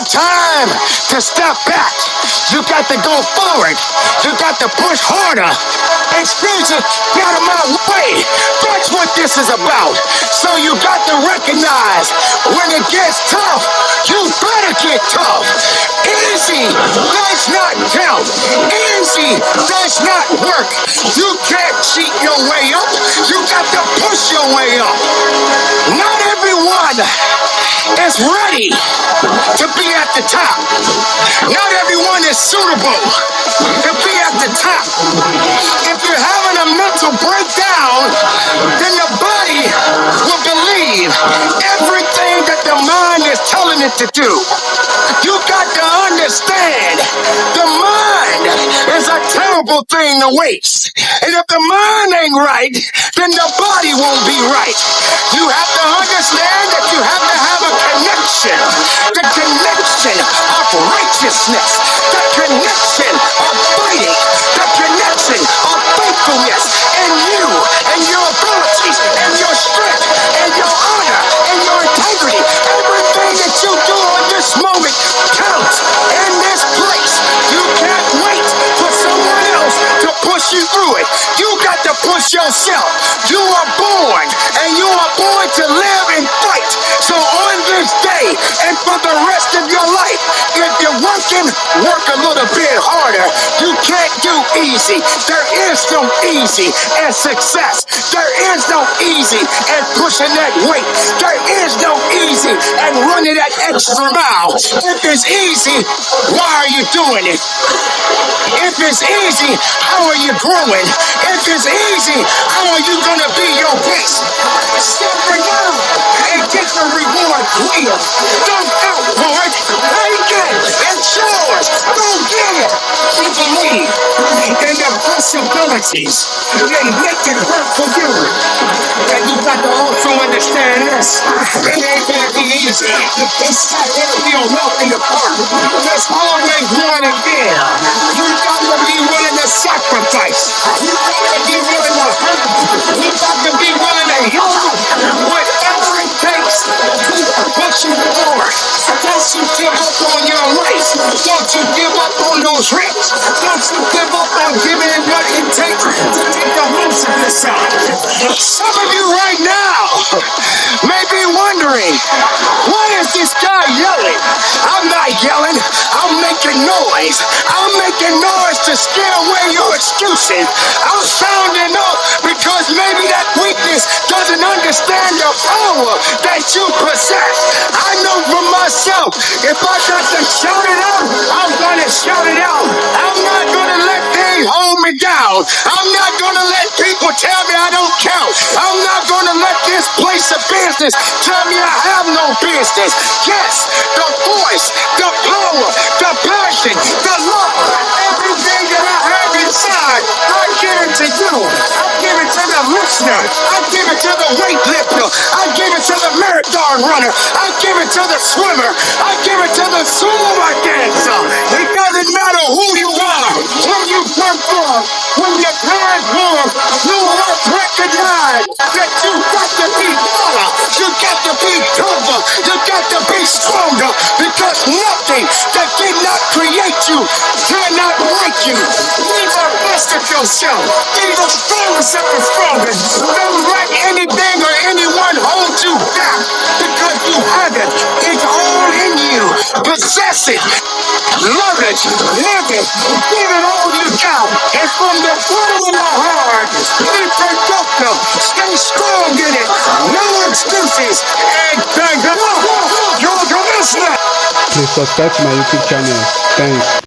not time to step back. You got to go forward. You got to push harder. Excuses, get out of my way. That's what this is about. So you got to recognize when it gets tough, you better get tough. Easy does not count. Easy does not work. You can't cheat your way up. You got to push your way up. Not everyone is ready to be at the top. Not everyone is suitable to be at the top. If you're having a mental breakdown, then the body will believe everything that the mind is telling it to do. You got to understand the mind is a terrible thing to waste. And if the mind ain't right, then the body won't be right. You have to understand that you have to have a connection. The connection of righteousness. The connection of fighting. The connection of faithfulness. And you and your abilities and your strength and your honor and your integrity. Everything that you do on this moment counts in this place. You can't wait for someone else to push you through it. You got to push yourself. You are born and you are born to live and fight. So on this day and for the rest of your life, if you're working, work a little bit harder. You can't do easy. There is no easy as success. There is no easy as pushing that weight. There is no easy and running that extra mile. If it's easy, why are you doing it? If it's easy, how are you growing? If it's easy, how are you going to be your best? Step down and get the reward clear. Don't out for it. Take it. It's yours. Go get it. You believe in the possibilities. They make it work for you. And you got to also understand this. It ain't going to be easy. It's not going to be a walk in the park. There's always one again. You got to be willing to sacrifice. You got to be willing to hurt. You got to be willing to help. Whatever it takes to push you forward. Don't you give up on your life. Don't you give up on those dreams. Don't you give up on giving it what it takes to take the most of yourself. Some of you right now may be wondering, why is this guy yelling? I'm not yelling. I'm making noise. I'm making noise to scare away your excuses. I'm sounding up because maybe that weakness doesn't understand the power that you possess. I know for myself, if I got to shout it out, I'm going to shout it out. I'm not going to let things hold me down. I'm not going to let people tell me I don't count. I'm not going to let this place of business tell me I have no business. Yes, the voice, the power, the passion, the love, everything that I have inside, I give it to you. I give it to the listener. I give it to the weightlifter. I give it to the marathon runner. I give it to the swimmer. I give it to the Zumba dancer. It doesn't matter who you are, where you come from, when your parents born, you must recognize that you got to be better. You got to be tougher. You got to be stronger because nothing that did not create you cannot break you. Be the best of yourself. Be the strongest of the strongest. Don't let anything or anyone hold you back because you have it. It's all in you. Possess it. Love it. Live it. Give it all you got. And from the bottom of my heart, be productive. Stay strong in it. No excuses. And thank God. You're the listener. Please subscribe to my YouTube channel. Thanks.